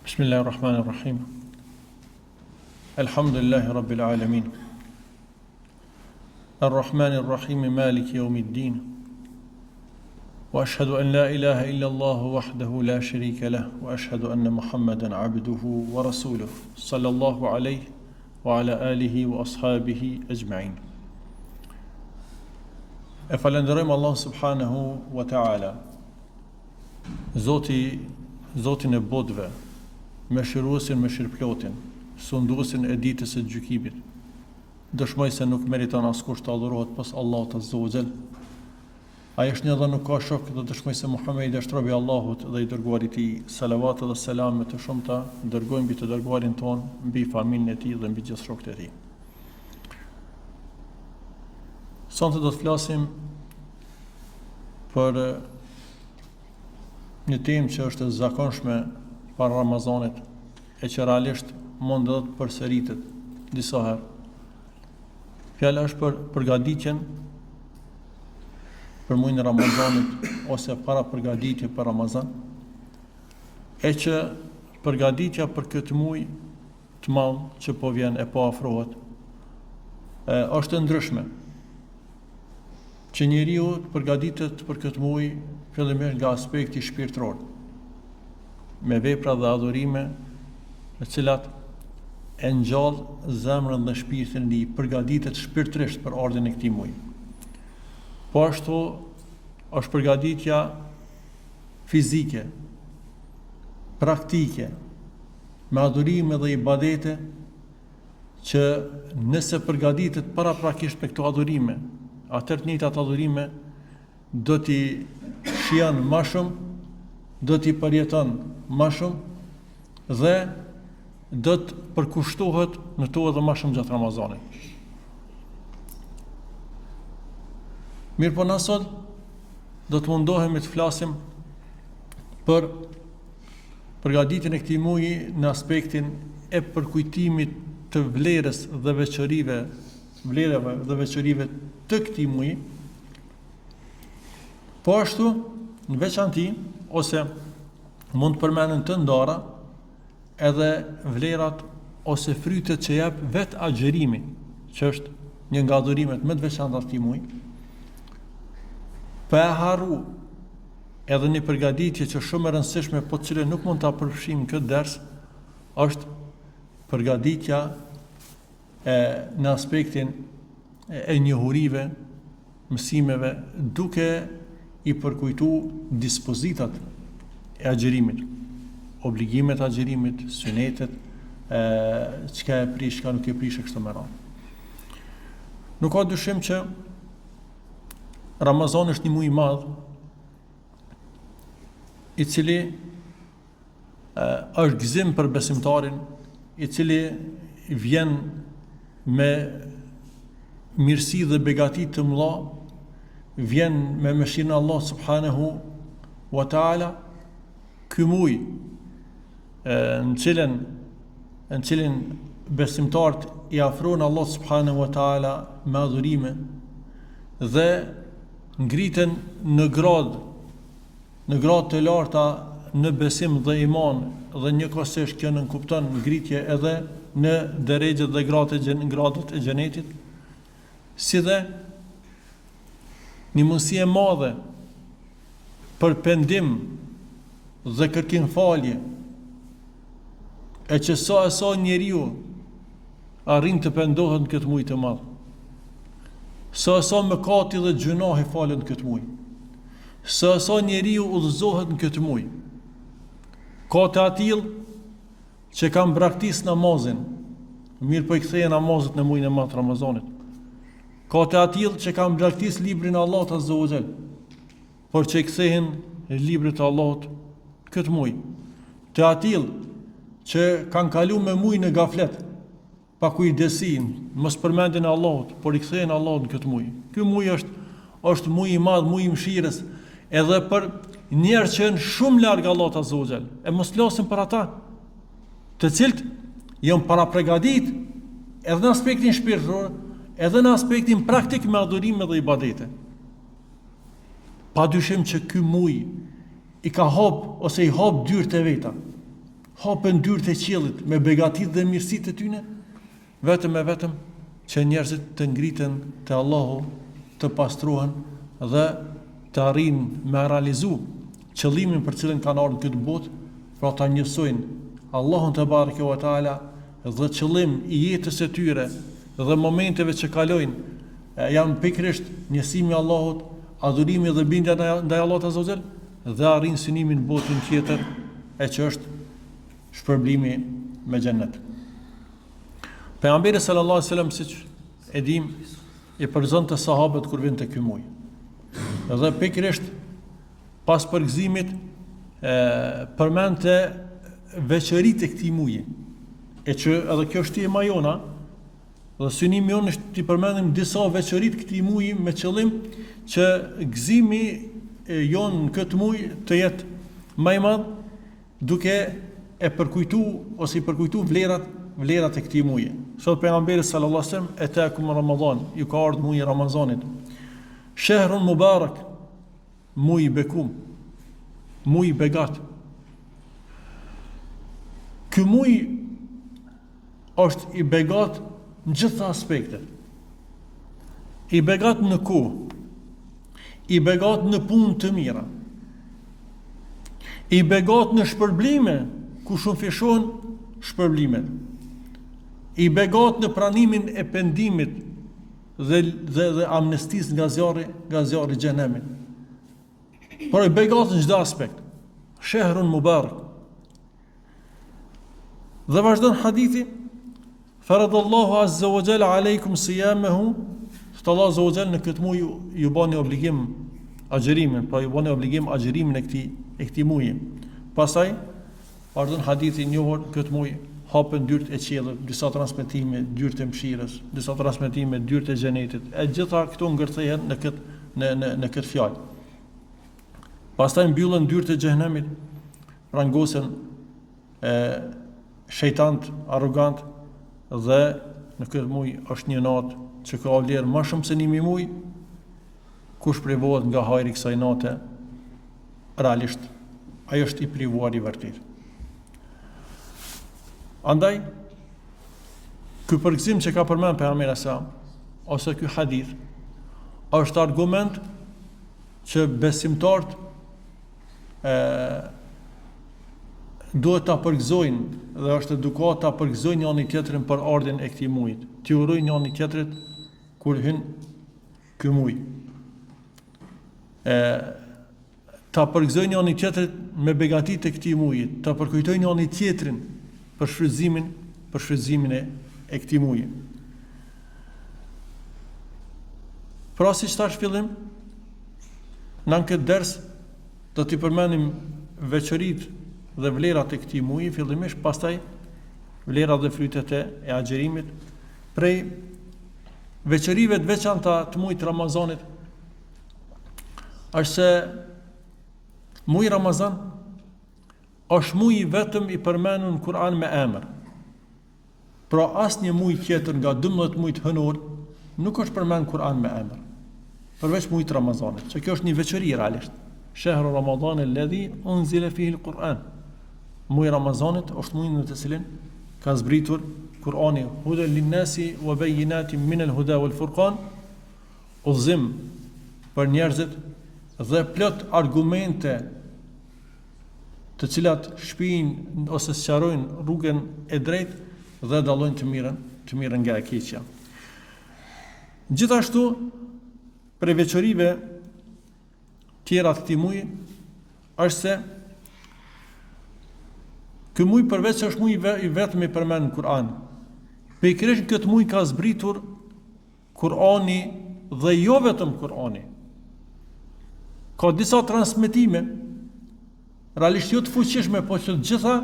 Bismillahirrahmanirrahim. Alhamdulillahi rabbil alamin. Arrahmanirrahim, maliki yawmiddin. Wa ashhadu an la ilaha illa Allah wahdahu la sharika lah wa ashhadu anna Muhammadan abduhu wa rasuluhu sallallahu alayhi wa ala alihi wa ashabihi ajma'in. E falenderojmë Allah subhanahu wa ta'ala, Zotin e botëve, mëshiruesin, mëshirëplotin, sunduesin e ditës së gjykimit. Dëshmoj se nuk meriton askush të adhurohet pas Allahut azza wa jall. Ai është një dhe nuk ka shok, dhe dëshmoj se Muhamedi është robi i Allahut dhe i dërguari i tij. Salavat dhe selame të shumta dërgojmë mbi të dërguarin ton, mbi familjen e tij dhe mbi gjithë shokët e tij. Sonte do të flasim për një temë që është e zakonshme para Ramazanit, e që realisht mund të përsëritet disa herë. Fjala është për përgatitjen për muajin e Ramazanit ose para përgatitje për Ramazan, e që përgatitja për këtë muaj të madh që po vjen e po afrohet është e ndryshme. Që njeriu të përgatitet për këtë muaj fillimisht nga aspekti shpirtëror, me vepra dhe adhurime në cilat e ngjall zemrën dhe shpirtin e tij, përgatitet shpirtërisht për ardhin e këtij muaji. Po ashtu është përgatitja fizike, praktike, me adhurime dhe ibadete, që nëse përgatitet paraprakisht me këto adhurime, atëherë të njëjtat adhurime do t'i shijon më shumë, do t'i përjeton më shumë dhe do të përkushtohet në to edhe më shumë gjatë Ramazanit. Mirë po na sot do të mundohemi të flasim për përgatitjen e këtij muaji në aspektin e përkujtimit të vlerës dhe vlerave dhe veçorive të këtij muaji, po ashtu në veçanti ose mund të përmenden të ndara edhe vlerat ose frytet që jep vetë agjerimi, që është një nga adhurimet më të veçanta të këtij muaji. Pa e harru edhe një përgatitje që shumë e rëndësishme, po të cilën nuk mund ta përfshijmë këtë ders, është përgatitja në aspektin e njohurive, mësimeve, duke i përkujtuar dispozitat e agjerimit, obligimet e agjerimit, sunetet, çka e prish, çka nuk e prish, kështu me radhë. Nuk ka dyshim që Ramazani është një muaj i madh, i cili është gëzim për besimtarin, i cili vjen me mirësi dhe begati të mëdha, vjen me mëshirën e Allah subhanahu wa ta'ala. Ky muaj në cilin besimtarët i afrojnë Allah subhanahu wa ta'ala me adhurime dhe ngriten në gradë të larta në besim dhe iman, dhe njëkohësisht kjo nënkupton ngritje edhe në derexhet dhe gradat e xhenetit, si dhe një mundësi e madhe për pendim dhe kërkim falje, e që sa njeriu arrin të pendohet në këtë muaj të madh, sa mëkati dhe gjunahi falen në këtë muaj, sa njeriu udhëzohet në këtë muaj. Ka të atill që kanë braktis namazin, mirë po i kthejnë namazet në muajin e madh të Ramazanit. Ka të atill që kanë braktis librin e Allahut azza wa jall, por që i kthehen librit të Allahut këtë muaj. Të atill që kanë kaluar me muaj në gaflet, pa kujdesin, mos përmendjen e Allahut, por i kthehen Allahut në këtë muaj. Ky muaj është muaj i madh, muaj i mëshirës, edhe për njerëz që janë shumë larg Allahut azza wa jall. E mos flasim për ata, të cilët janë parapërgatit edhe në aspektin shpirtëror, edhe në aspektin praktik me adhurime dhe ibadete. Pa dyshim që ky muaj i ka hap ose i hap dyert e veta. hapen dyert e qiellit me begatitë dhe mirësitë e tyre, vetëm e vetëm që njerëzit të ngriten te Allahu, të pastrohen dhe të arrijnë me realizu qëllimin për cilën kanë ardhur në këtë botë, pra ta njësojnë Allahun te bareke ve taala dhe qëllim i jetës së tyre dhe momenteve që kalojnë janë pikërisht njësimi i Allahut, adhurimi dhe bindja ndaj Allahut azza wa jall, dhe arrin synimin në botën tjetër, e që është shpërblimi me xhennet. Pejgamberi sallallahu alaihi wasallam, siç e dim, i përzonte sahabët kur vinte ky muaj. Dhe pikërisht pas përgëzimit përmendte veçoritë e këtij muaji. E që edhe kjo është tema jona, dhe synimi jonë është të përmendim disa veçoritë këtij muaji me qëllim që gëzimi jonë në këtë muaj të jetë më i madh, duke e përkujtu ose i përkujtu vlerat e këtij muaji. Thot pejgamberi sallallahu alajhi wasallam, "Atakum Ramadan", ju ka ardhur muaji i Ramazanit. "Shahrun mubarak", muaj i bekum, muaj i begat. Ky muaj është i begat në gjitha aspektet. I begat në kohë, i begat në punë të mira, i begat në shpërblime, ku shumë fishon shpërblimet, i begat në pranimin e pendimit dhe amnestis nga zjarri i xhenemit. Por i begat në çdo aspekt. Shahrun mubarak. Dhe vazhdon hadithi, "Faradallahu azza wa jalla alaykum siyamahu", Allah azza wa jalla në këtë muaj ju bani obligim agjërimin, pra ju bani obligim agjërimin e këtij muaji. Pastaj vazhdon hadithi i njohur, këtë muaj hapen dyert e qiellit, disa transmetime dyert e mëshirës, disa transmetime dyert e xhenetit. E gjitha këto ngërthehen në këtë fjalë. Pastaj mbyllen dyert e xhenemit, rangosen shejtant arrogant, dhe në këtë muaj është një natë që ka vlerë më shumë se 1000 muaj. Kush privohet nga hajri kësaj nate, realisht ai është i privuar i vërtet. Andaj ky përgëzim që ka përmend pejgamberi sa, ose ky hadith, është argument që besimtarët duhet ta përgëzojnë, dhe është edukat ta përgëzojnë njëri tjetrin për ardhin e këtij muaji. Ti urojnë njëri tjetrit kur hyn ky muaj. Ta përgëzojnë njëri tjetrit me begatitë e këtij muaji, ta përkujtojnë njëri tjetrin për shfrytëzimin e këtij muaji. Pra si thash fillim, në këtë ders do t'i përmendim veçoritë dhe vlerat e këtij muaji fillimisht, pastaj vlerat dhe frytet e agjerimit. Prej veçorive të veçanta të muajit Ramazanit është se muaji Ramazan është muaji vetëm i përmendur në Kur'an me emër. Pra asnjë muaj tjetër nga 12 muajt hënor nuk është përmendur në Kur'an me emër, përveç muajit Ramazanit, që kjo është një veçori realisht. Shahru Ramadan alladhi unzila fihi al-Quran. Muaji Ramazanit është muaji në të cilin ka zbritur Kur'ani, hudan lin-nasi wa bayyinatin min al-huda wal-furqan, udhëzim për njerëzit dhe plot argumente të cilat shpijnë ose sqarojnë rrugën e drejtë dhe dallojnë të mirën nga e keqja. Gjithashtu, për veçorive tjera të këtij muaji është se ky muaj përveç se është muaj i vetëm i përmendur në Kur'an, pikërisht këtë muaj ka zbritur Kur'ani dhe jo vetëm Kur'ani. Ka disa transmetime, realisht jo të fuqishme, po që të gjitha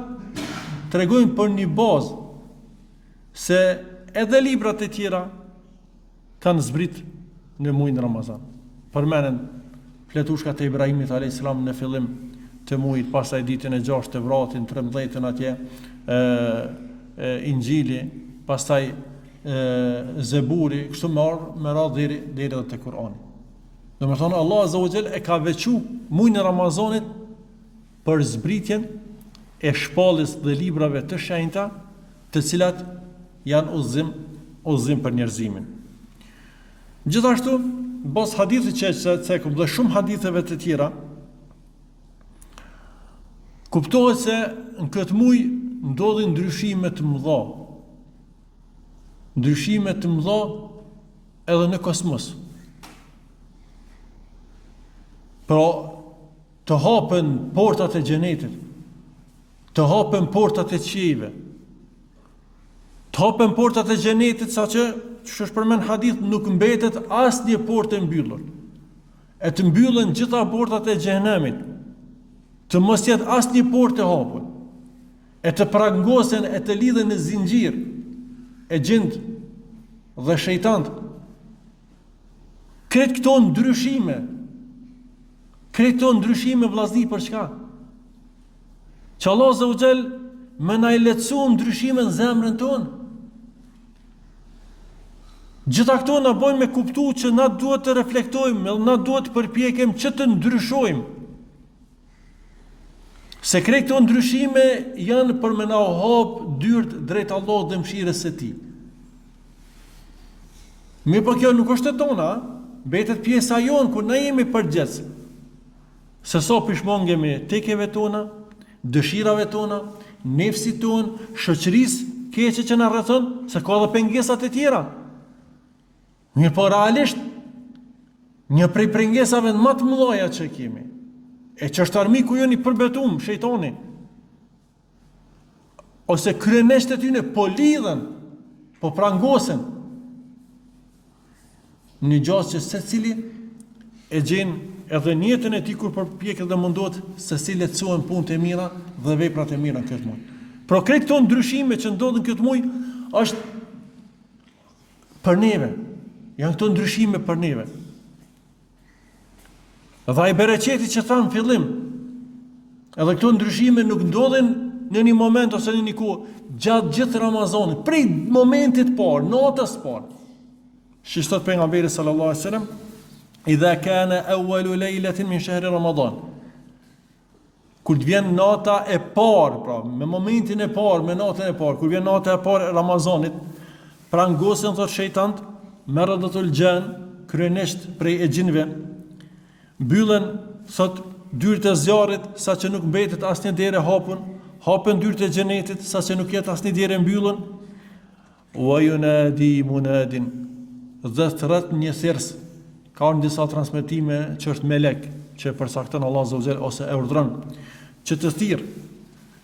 tregojnë për një bazë se edhe librat e tjera kanë zbrit në muajin Ramazan. Përmenden fletushkat e Ibrahimit a.s. në fillim të muajit, pastaj ditën e 6 të vratin, 13 atje, Injili, pastaj Zeburi, kështu me radhë deri edhe te Kur'ani. Domethënë Allah azza wa jall e ka veçu muajin e Ramazanit për zbritjen e shpalljes dhe librave të shenjta, të cilat janë udhëzim për njerëzimin. Gjithashtu, bos hadithit që cekum dhe shumë haditheve të tjera, kuptohet se në këtë muaj ndodhin ndryshime të mëdha. Ndryshime të mëdha edhe në kosmos. Pra, të hapen portat e xhenetit, të hapen portat e qiejve, të hapen portat e xhenetit saqë që është përmend hadith nuk mbetet asnjë portë e mbyllur. E të mbyllen gjitha portat e xhenemit, të mos jetë asnjë portë e hapur. E të prangosen e të lidhen në zinxhir e gjend dhe shejtant. Kretë këto ndryshime vllazni për çka? Që Allah Azza wa Jall më na i lehtëson ndryshimin në zemrën tonë. Gjitha këto na bojnë me kuptu që na duhet të reflektojmë, na duhet të përpjekem që të ndryshojmë. Se krejt këto ndryshime janë për me na hap dyert drejt Allahut dhe mëshirës së Tij. Mirë, po kjo nuk është e tona, mbetet pjesa jonë kur na jemi përgjithës. Se sa pishmongemi tekeve tona, dëshirave tona, nefsit tonë, shoqërisë keqe që na rrethon, se ka edhe pengesat e tjera. Mirë, po realisht një prej pengesave më të mëdha që kemi, e që është armiku jonë i përbetuar, shejtani, ose kryeneshtet e tyre po lidhen, po prangosen në gjasë që secili e gjen edhe në jetën e tij kur përpjeket dhe mundohet se si lehtësohen punët e mira dhe veprat e mira në këtë muaj. Por krejt këto ndryshime që ndodhin këtë muaj është për neve. Janë këto ndryshime për neve. Dhe ai bereqeti që thamë fillim, edhe këto ndryshime nuk ndodhin në një moment ose në një kohë gjatë gjithë Ramazanit, prej momentit parë, natës parë. Që thot pejgamberi sallallahu alaihi wasallam, idha kana awwalu laylatin min shahri Ramadan. Kur të vjen nata e parë, pra, me momentin e parë, me natën e parë, kur vjen nata e parë e Ramazanit, prangosen thot shejtant, meradatul jan, kryenisht prej e gjinëve, mbyllen thot dyert e zjarrit saqë nuk mbetet asnjë derë hapur, hapen dyert e xhenetit saqë nuk jetë asnjë derë mbyllur. Wa yunadi munadin, dhe thret një thers. Ka në disa transmetime që është melek që përcakton Allah Azza wa Jall ose e urdhron që të thirr,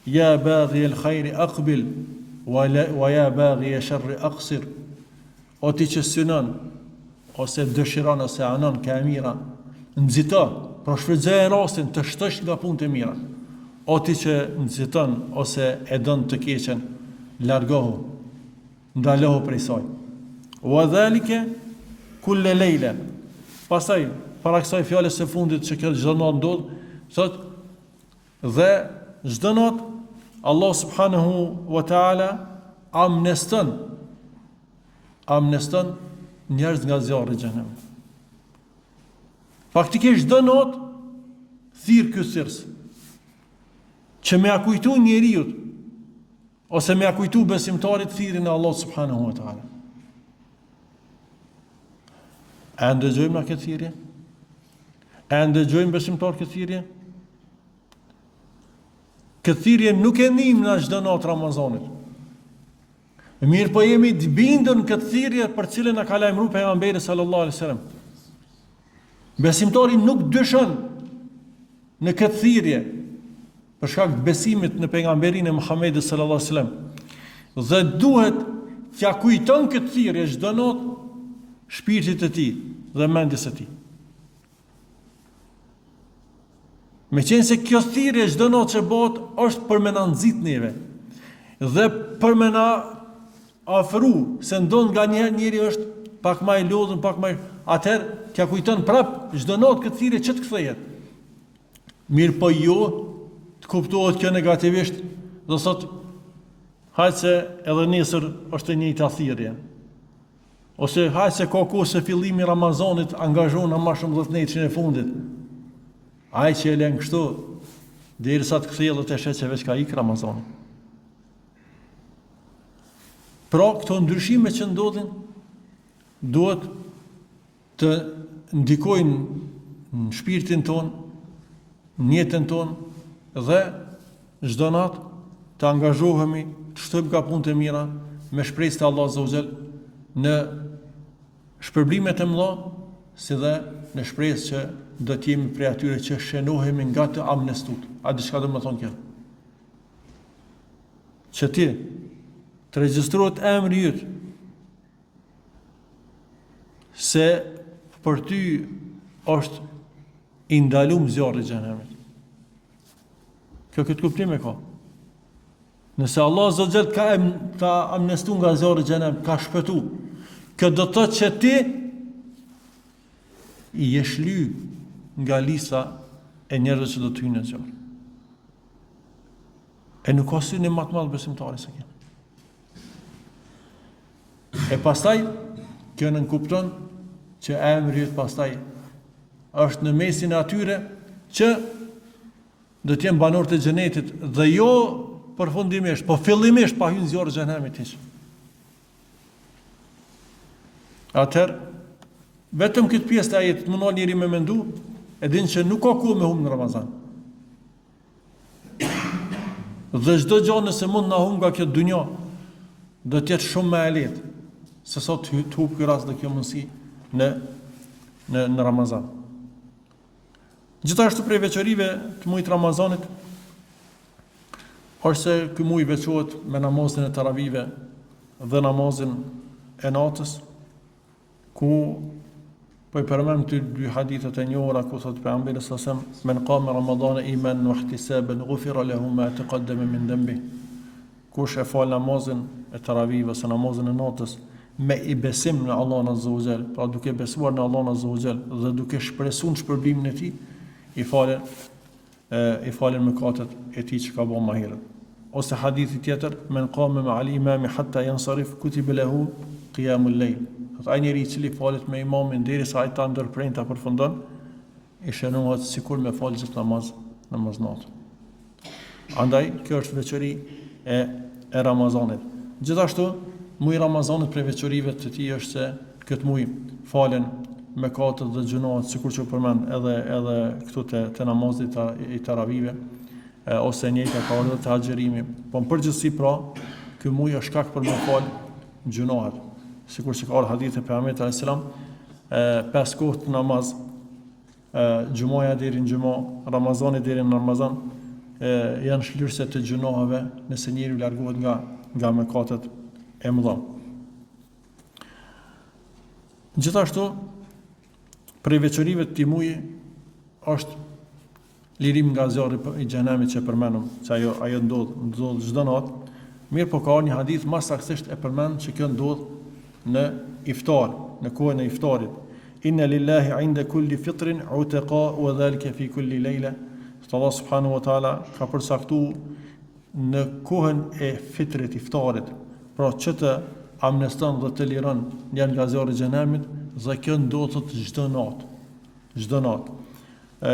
ya baghi al-khair aqbil wa ya baghi ash-sharr aqsir. O ti që synon ose dëshiron ose anon ka mira, nxito, pra shfrytëzoje rastin të shtosh nga punët e mira. O ti që nxiton ose e don të keqen, largohu, ndalohu prej saj. Wa dhalika kull lejla. Pastaj, para kësaj fjalës së fundit që kjo çdo natë ndodh, thot dhe çdo natë Allah subhanahu wa taala amneston njerëz nga zjarri i xhenemit. Faktikisht çdo natë thirr ky sirs që më kujtu njeriu ose më kujtu besimtarit thirrjen e Allah subhanahu wa taala. A ndëgjojmë në këtë thirrje? A ndëgjojmë besimtar këtë thirrje? Këtë thirrje nuk e nim në çdo natë Ramazanit. Mirë, po jemi të bindur në këtë thirrje për cilën na ka lajmëruar pejgamberi sallallahu alaihi wasallam. Besimtari nuk dyshon në këtë thirrje për shkak të besimit në pejgamberin e Muhamedit sallallahu alaihi wasallam. Dhe duhet t'ia kujton këtë thirrje çdo natë shpirtit e tij dhe mendjes së tij. Meqense kjo thirrje çdo natë që bëhet është për me na nxit neve dhe për me na afru se ndon nga njëri është pak më i lodhur, pak më atëherë t'ia kujton prap çdo natë këtë thirrje që të kthehet. Mirë, po jo të kuptohet kjo negativisht dhe thot hajtë se edhe nesër është e njëjta thirrje. Ose hajtë se ka kohë se fillimi Ramazanit angazhon më shumë 10 ditën e fundit. Ai që e lën kështu derisa të kthjellet e shet që veç ka ik Ramazani. Pra, këto ndryshime që ndodhin duhet të ndikojnë në shpirtin ton, në jetën ton dhe çdo natë të angazhohemi, të shtojmë ka punë të mira me shpresë të Allah Azza wa Jall në shpërblimet e mëdha, si dhe në shpresë që do të jemi prej atyre që shënohemi nga të amnestut. A di çka do të thonë kjo? Që ti të regjistrohet emri yt se për ty është i ndalum zjarri i xhenemit. Kjo këtë kuptim e ka. Nëse Allah Azza wa Jall ka amnestu nga zjarri i xhenemit, ka shpëtu, kjo do të thotë që ti i jesh ly nga lista e njerëzve që do të hyjnë në zjarr. E nuk ka syni më të madh besimtari se kjo. E pastaj kjo nënkupton që emri yt pastaj është në mesin e atyre që do të jenë banorë të xhenetit dhe jo përfundimisht, po fillimisht pa hyrë në zjarrin e xhenemit hiç. Atëherë, vetëm këtë pjesë të ajetit mundon njëri me mendu, e din që nuk ka kohë me humbë në Ramazan. Dhe çdo gjë nëse mund na humb nga kjo dunjë, do të jetë shumë më e lehtë se sot të humb ky rast dhe kjo mundësi në Ramazan. Gjithashtu prej veçorive të muajit Ramazanit është se ky muaj veçohet me namazin e taravive dhe namazin e natës, ku po i përmend ty dy hadithet e njohura ku thot pejgamberi sallallahu alajhi wasallam men qama ramadana imanan wa ihtisaban ghufira lahu ma taqaddama min dhanbi. Kush e fal namazin e taravive ose namazin e natës me i besim në Allahun Azza wa Jall, pra duke besuar në Allahun Azza wa Jall dhe duke shpresuar shpërblimin e tij, i falen mëkatet e tij që ka bërë më herët. Ose hadithi tjetër, men qama ma'al imami hatta yansarif kutiba lahu qiyamul layl. Ai njeri i cili falet me imamin derisa ai ta ndërprerë ta përfundon, i shënohet sikur me fal gjithë namaz natë. Andaj kjo është veçori e Ramazanit. Gjithashtu, muaji i Ramazanit prej veçorive të tij është se këtë muaj falen mëkatet dhe gjunohet, sikur që përmend edhe këtu te namazi i taravive, ose njëjta ka ardhur te haxhërimi. Po në përgjithësi pra, ky muaj është shkak për me fal gjunohet. Sikur që ka ardhur hadith e pejgamberit alayhis salam, 5 kohë të namaz, xhumaja deri në xhumë, Ramazani deri në Ramazan, janë shlyrse të gjunohave nëse njeriu largohet nga mëkatet e mëdha. Gjithashtu, prej veçorive të këtij muaji është lirim nga zjarri i xhenemit që përmendëm, se ajo ndodh çdo natë. Mirë, po ka një hadith më saktësisht e përmend që kjo ndodh në iftar, në kohën e iftarit. Inna lillahi 'inda kulli fitrin utaqa wa dhalika fi kulli layla. Allah subhanahu wa taala ka përcaktuar në kohën e fitrit, iftarit, pra që të amneston dhe të liron janë nga zjarri i xhenemit, dhe kjo ndodhet çdo natë.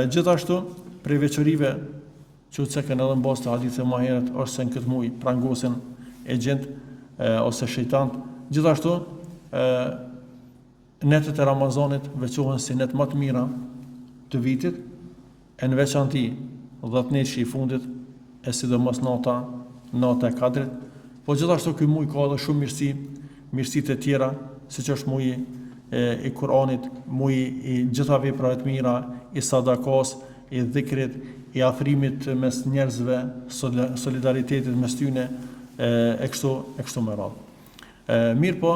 Gjithashtu, prej veçorive që të cekën edhe në bazë të hadithe më herët është se në këtë muaj prangosen e gjend ose shejtant. Gjithashtu, netët e Ramazanit veçohen si net më të mira të vitit, e në veçanti 10 netë i fundit, e sidomos nata e Kadrit. Po gjithashtu ky muaj ka edhe shumë mirësitë e tjera, siç është muaji i Kuranit, muaji i gjitha veprave të mira, i sadakas, i dhikrit, i afrimit mes njerëzve, solidaritetit mes tyre, e kështu me radhë. Mirë po,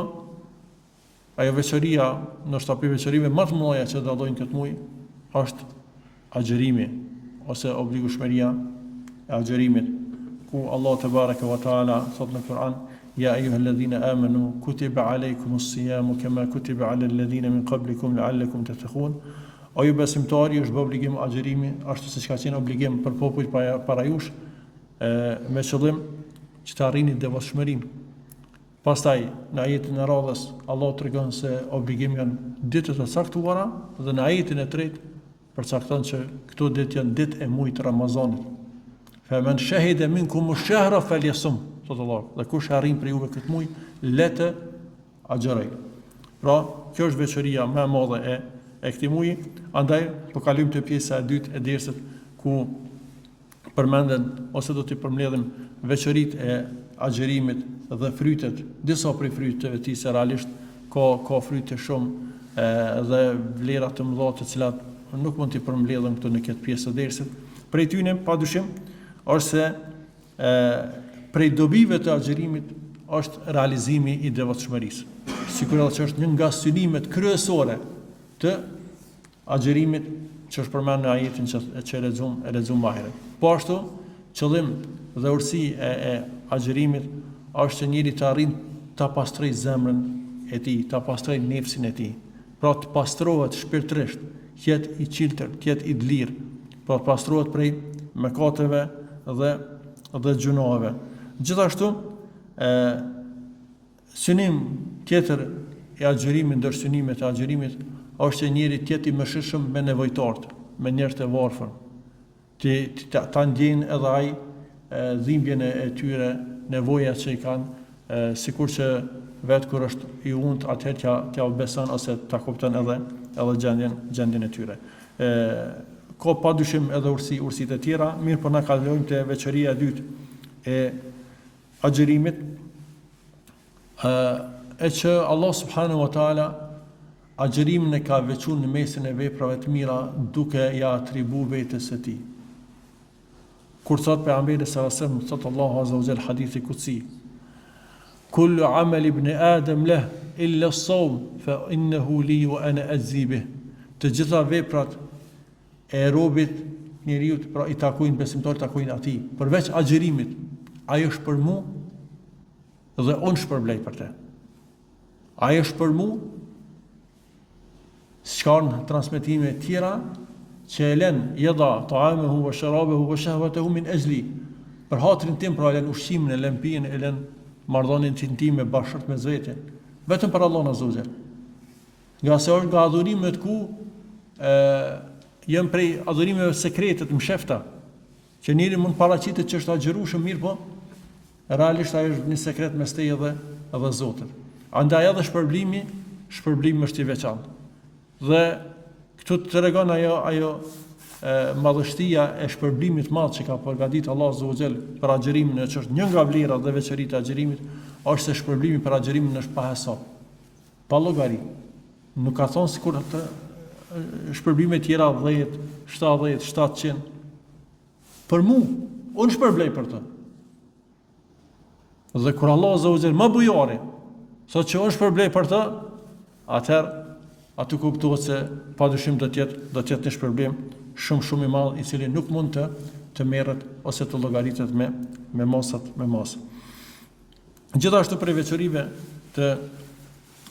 ajo veçoria, ndoshta për veçorive më të mëdha që dallojnë këtë muaj, është agjërimi ose obligueshmëria e agjërimit, ku Allah te baraka wa taala thot në Kur'an: Ya ayyuhalladhina amanu kutiba alaykumus siyamu kama kutiba alal ladhina min qablikum la'allakum tattaqun. O ju besimtari, është bë obligim agjërimi, ashtu siç ka qenë obligim për popujt para jush, me qëllim që të arrini devotshmërinë. Pastaj në ajetin e radhës Allah tregon se obligim janë ditët e caktuara, dhe në ajetin e tretë përcakton që këto ditë janë ditë e muajit të Ramazanit. Femen shahida minkum ash-shahra falyasum, thotë Allah. Dhe kush arrin për juve këtë muaj, le të agjeroj. Pra, kjo është veçoria më e madhe e këtij muaji. Andaj po kalojmë te pjesa e dytë e dersit ku përmenden ose do t'i përmbledhim veçoritë e agjerimit dhe frytet, disa prej fryteve të tij se realisht ka fryte shumë dhe vlera të mëdha të cilat nuk mund t'i përmbledhim këtu në këtë pjesë të dersit. Prej tyre padyshim është se prej dobive të agjerimit është realizimi i devotshmërisë. Sigurisht që është një nga synimet kryesore të agjerimit që është përmendur në ajetin që e lexuam më herët. Po ashtu, qëllim dhe urësi e agjerimit është që njëri të arrijë ta pastrojë zemrën e tij, ta pastrojë nefsin e tij. Pra të pastrohet shpirtërisht, të jetë i qiltër, të jetë i lirë, pra të pastrohet prej mëkateve dhe gjunave. Gjithashtu, synim tjetër i agjerimit, ndër synimet e agjerimit, është që njëri të jetë i mëshirshëm me nevojtarët, me njerëz të varfër. Ta ndjejnë edhe ai dhimbjen e tyre, nevojat që i kanë, sikur që vetë kur është i unt, atëherë t'ja beson ose ta kupton edhe gjendjen e tyre. Ka padyshim edhe urësitë e tjera, mirë po na kalojmë te veçoria e dytë e agjerimit, e që Allah subhanahu wa taala agjerimin e ka veçuar në mesin e veprave të mira duke ja atribu vetes së tij. Kur thot pejgamberi sallallahu alaihi wasallam, thot Allahu azza wa jalla hadithi qudsi, kullu amal ibn adam lah illa as-sawm fa innahu li wa ana ajzi bih. Të gjitha veprat e robit njeriu, pra i takojnë besimtarit, takojnë atij, përveç agjerimit, ai është për mua dhe unë shpërblej për te. Ai është për mua, s'kan transmetime tjera që e len jeda ta'amehu wa sharabehu wa shahvatahu min ajli. Për hatrin tim, pra e len ushqimin, e len pijen, e len marrëdhënien intime bashkët me vetë, vetëm për Allahun azza wa jall. Nga se është nga adhurimet ku janë prej adhurimeve sekrete të mshefta, që njëri mund paraqitet që është agjerueshëm mirë, po realisht ai është një sekret mes teje dhe Zotit. Andaj edhe shpërblimi është i veçantë. Dhe këtu të tregon ajo madhështia e shpërblimit madh që ka përgatitur Allahu azza wa jall për agjerimin, që është një nga vlerat dhe veçoritë e agjerimit, është se shpërblimi për agjerimin është pa hesab, pa llogari. Nuk ka thonë sikur të shpërbime tjera 10, 70, 700. Për mua, unë shpërblej për të. Dhe kur Allah azza wa jall më bujari, sot që unë shpërblej për të, atëherë aty kuptohet se padyshim do të jetë një shpërblim shumë i madh, i cili nuk mund të merret ose të llogaritet me mos. Gjithashtu për veçorive të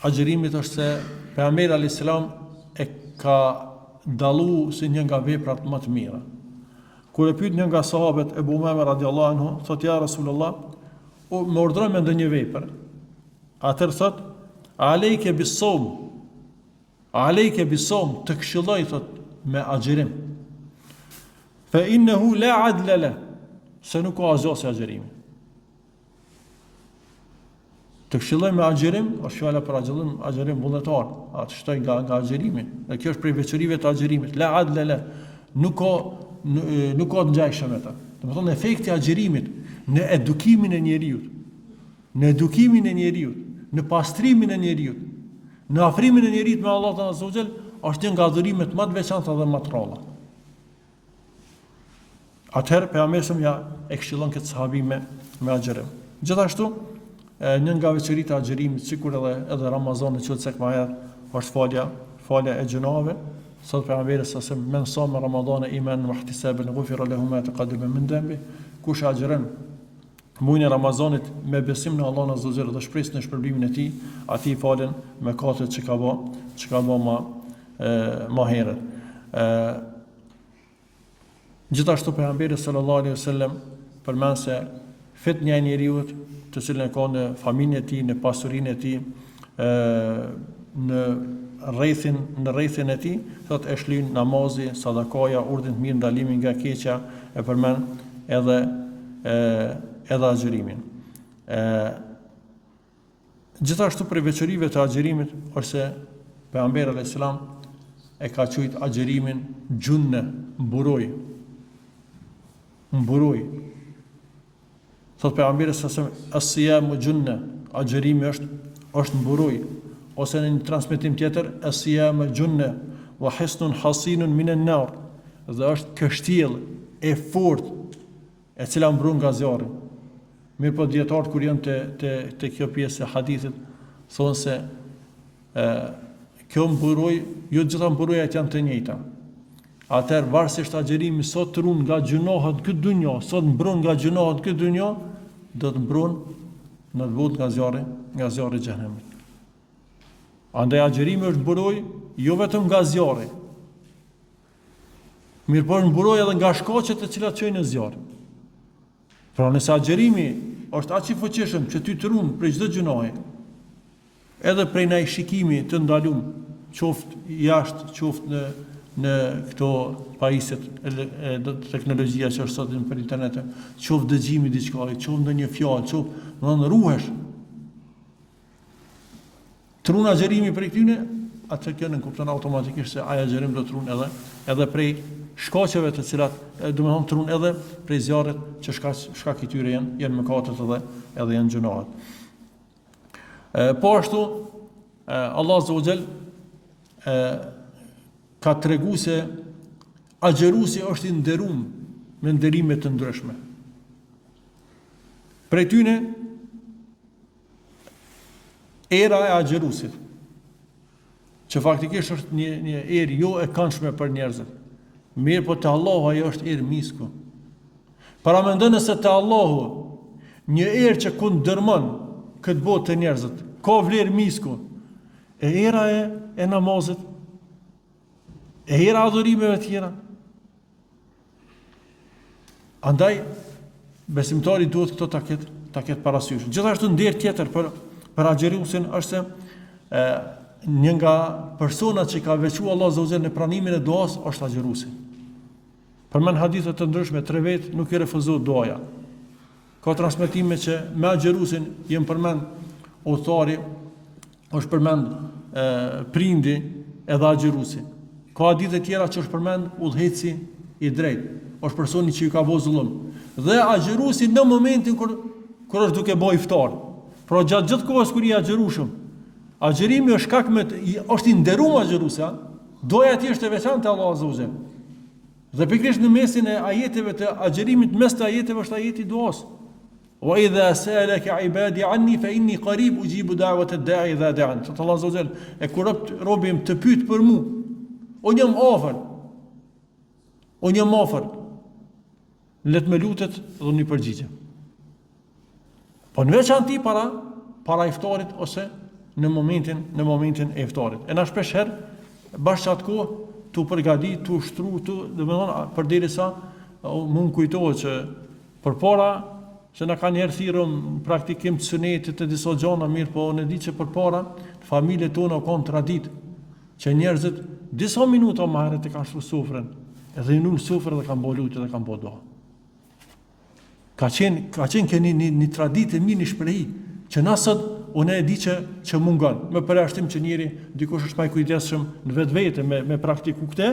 agjerimit është se pejgamberi alayhis salam e ka dalluar si një nga veprat më të mira. Kur e pyet një nga sahabët, Ebu Umame radiallahu anhu, thot ja Rasulullah, më urdhëroi me ndonjë vepër. Atëherë thot, alejke bisawm, të këshilloj thot me agjerim. Fa innehu la adla la, se nuk ka asgjë si agjerimi. Të këshilloj me agjerim, është fjala për agjerim vullnetar, atë shtoj nga agjerimi. Dhe kjo është prej veçorive të agjerimit. La adla la, nuk ka të ngjajshëm me ta. Domethënë efekti i agjerimit në edukimin e njeriu, në pastrimin e njeriu, në afrimin e njeriu me Allahun azza wa jall, është një nga adhurimet më të veçanta dhe më të rralla. Atëherë pejgamberi ja e këshillon këtë sahabi me agjerim. Gjithashtu, një nga veçoritë e agjerimit, sikur edhe Ramazani që tek më herë, është falja e gjunave. Sot pejgamberi sa men sama Ramadan iman wa ihtisaban ghufira lahu ma taqaddama min dhanbi. Kush agjeron muajin e Ramazanit me besim në Allahun azza wa jalla dhe shpresë në shpërblimin e tij, atij falen mëkatet që ka bë më herët. Gjithashtu pejgamberi sallallahu alaihi wasallam përmend se fitnia e njeriu të cilën e ka në familjen e tij, në pasurinë e tij, në rrethin e tij, thotë e shlyn namazi, sadakaja, urdhën të mirë, ndalimin nga keqja, e përmend edhe agjerimin. Gjithashtu për veçorive të agjerimit është se pejgamberi alayhis salam e ka quajtur agjerimin gjunne, mburoj. Thot pejgamberi sa as-siyamu gjunne, agjerimi është mburoj, ose në një transmetim tjetër as-siyamu gjunne wa hisnun hasinun min an-nar, dhe është kështjell e fortë e cila mbron nga zjarri. Mirë po dietarët kur janë te kjo pjesë e hadithit thonë se kjo mburoj, jo të gjitha mburojat janë të njëjta. Atëherë varësisht agjerimi sot run nga gjunohet këtë dunjë, sot mbron nga gjunohet këtë dunjë, do të mbron në të botë nga zjarri i xhenemit. Andaj agjerimi është mburoj jo vetëm nga zjarri, mirë po mburoj edhe nga shkaqet e cilat çojnë në zjarr. Pra nëse agjerimi është aq i fuqishëm që ty të ruan për çdo gjunoje, edhe prej ndaj shikimi të ndalum, qoftë jashtë, qoftë në këto pajisjet e teknologjia që është sot për internetin, qoftë dëgjimi diçka, qoftë ndonjë fjalë, qoftë, domethënë ruhesh. Trun agjerimi për këtyne, atë kjo në kupton automatikisht se ai agjerim do trun edhe prej shkaqeve të cilat domethënë trun edhe prej zjarrit që shkak i tyre janë mëkatet edhe janë gjunohet. Po ashtu Allah Azza wa Jall ka tregu se agjeruesi është i nderuar me nderime të ndryshme. Prej tyne era e agjeruesit, që faktikisht është një erë jo e këndshme për njerëzit. Mirë po të Allahu ajo është erë misku. Para mendon se të Allahu një erë që ku ndërmon këtë botë të njerëzit, ka vlerë misku. E era e namazit, e era adhurimeve tjera. Andaj besimtari duhet këto ta ketë parasysh. Gjithashtu nder tjetër për agjeruesin është se një nga personat që ka veçuar Allah Azza wa Jalla në pranimin e duas është agjeruesi. Përmend hadithe të ndryshme, 3 vet nuk i refuzohet duaja. Ka transmetime që me agjeruesin janë përmend udhëtari, është përmend prindi edhe agjeruesi. Ka hadithe tjera që është përmend udhëheci i drejtë, është personi që i ka bëu zullum. Dhe agjeruesi në momentin kur është duke bëj iftar. Por gjatë gjithë kohës kur i agjerueshëm, agjerimi është shkak është i nderuar agjeruesi, doja e tij është e veçantë te Allahu Azza wa Jalla. Dhe pikërisht në mesin e ajeteve të agjerimit, mes të ajeteve është ajeti i duas. Wa idha sa'alaka ibadi anni fa inni qarib ujibu da'wata ad-da'i idha da'an. Te Allahu Azza wa Jalla, e kur robi im të pyet për mua, unë jam afër. Le të më lutet dhe unë i përgjigjem. Po në veçantë para iftarit ose në momentin e iftarit. E na shpesh herë bashkë atë kohë tu përgatit, tu ushtru, domethënë përderisa mund kujtohet që përpara që na kanë herë thirrëm praktikim të sunetit të disa gjëra mirë, po ne di që përpara familjet tona kanë traditë që njerëzit disa minuta më herët e kanë shtu sufrën, edhe i nul sufrën dhe kanë bëu lutje dhe kanë bëu dua. Ka qenë një traditë e mirë, një shprehi që na sot unë e di që mungon. Me përjashtim që njëri dikush është më i kujdesshëm në vetvete me praktiku këtë,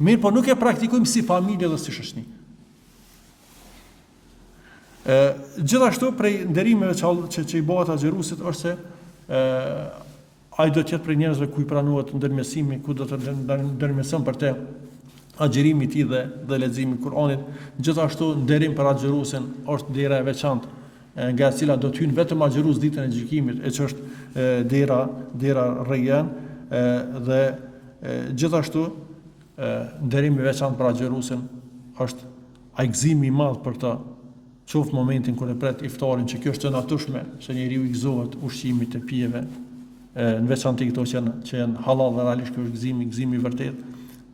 mirë po nuk e praktikojmë si familje dhe si shoqëni. Gjithashtu prej nderimeve që i bëhet agjeruesit është se ai do të jetë prej njerëzve ku i pranohet ndërmesimi, ku do të ndërmeson për të agjerimi i tij dhe leximi i Kuranit. Gjithashtu nderim për agjeruesin është dera e veçantë nga e cila do të hyjnë vetëm agjerues ditën e gjykimit, e që është dera Rayyan, dhe gjithashtu nderimi i veçantë për agjeruesin është ai gëzimi i madh për të, qoftë momentin kur e pret iftarin, që kjo është e natyrshme, se njeriu i gëzohet ushqimit e pijeve, në veçantë këto që janë halal dhe realisht kjo është gëzimi i vërtet.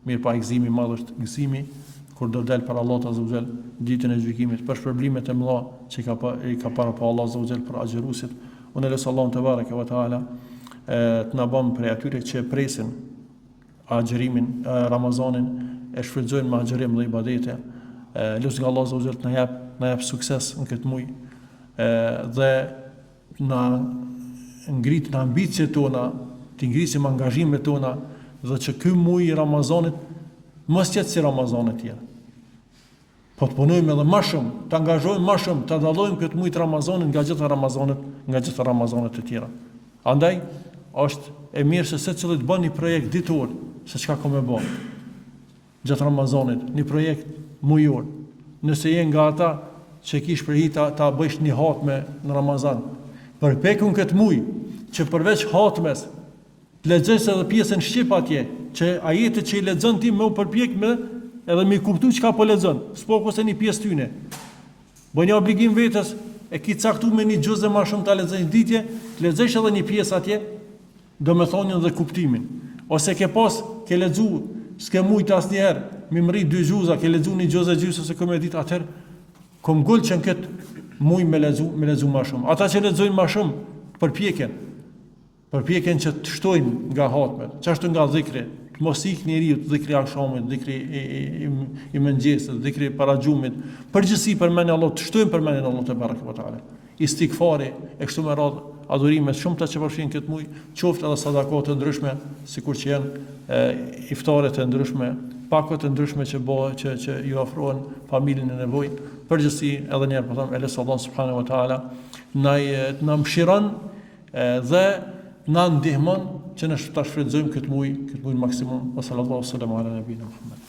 Mirë pa gëzimi i madh është gëzimi kur do del para Allahut Azza wa Jall ditën e gjykimit për shpërblimet e mëdha që ka para pa Allahu Azza wa Jall për agjeruesit. Unë lutem Allahun te bareke ve teala të na bëm prej atyre që presin agjerimin Ramazanin, e shfrytëzojnë me agjerim dhe ibadete, Lutem nga Allahu Azza të na jap sukses në këtë muaj dhe na ngrit në ambicjet tona, të ngrisim angazhimet tona dhe që ky muaj i Ramazanit mos jetë si Ramazane tjera. Po të punojmë edhe më shumë, të angazhojmë më shumë, të dallojmë këtë muaj të Ramazanit nga gjitha Ramazanet të tjera. Andaj është e mirë se secili të bën një projekt ditor, se çka ka më bën. Gjatë Ramazanit, një projekt mujor. Nëse je nga ata që kish për hita ta bësh një hatme në Ramazan, përpjekun këtë muaj që përveç hatmes të lexosh edhe pjesën shqip atje, që ajetet që i lexon ti më u përpjek me edhe me kuptu çka po lexon, s'po ose një pjesë tyne. Bën një obligim vetes, e ki caktu me një xhuze më shumë ta lexosh ditje, të lexosh edhe një pjesë atje, domethënien dhe kuptimin. Ose ke ke lexu, s'ke mujt asnjëherë, mi mri 2 xhuza, ke lexu një xhuze gjysë ose këmë ditë atëherë, kom gol që në këtë muj me lexu më shumë. Ata që lexojnë më shumë përpjeken që të shtojnë nga hatmet, çashtu nga dhikri, të mos ik njeriu të dhikri akşamit, dhikri i mëngjesit, dhikri para xhumit, përgjithësi përmendje Allah, të shtojnë përmendjen Allah te bareke ve teala. Istighfari e kështu me radhë, adhurime shumëta që përfshin këtë muaj, qoftë edhe sadakate të ndryshme, sikur që janë iftaret të ndryshme, pakot të ndryshme që bëhen që ju ofrohen familjen e nevojë, përgjithësi edhe një herë po them eles Allah subhanahu wa taala na mëshiron dhe na ndihmon që ne ta shfrytëzojmë këtë muaj maksimum. Sallallahu alaihi wa sallam ala nabiyina Muhammad.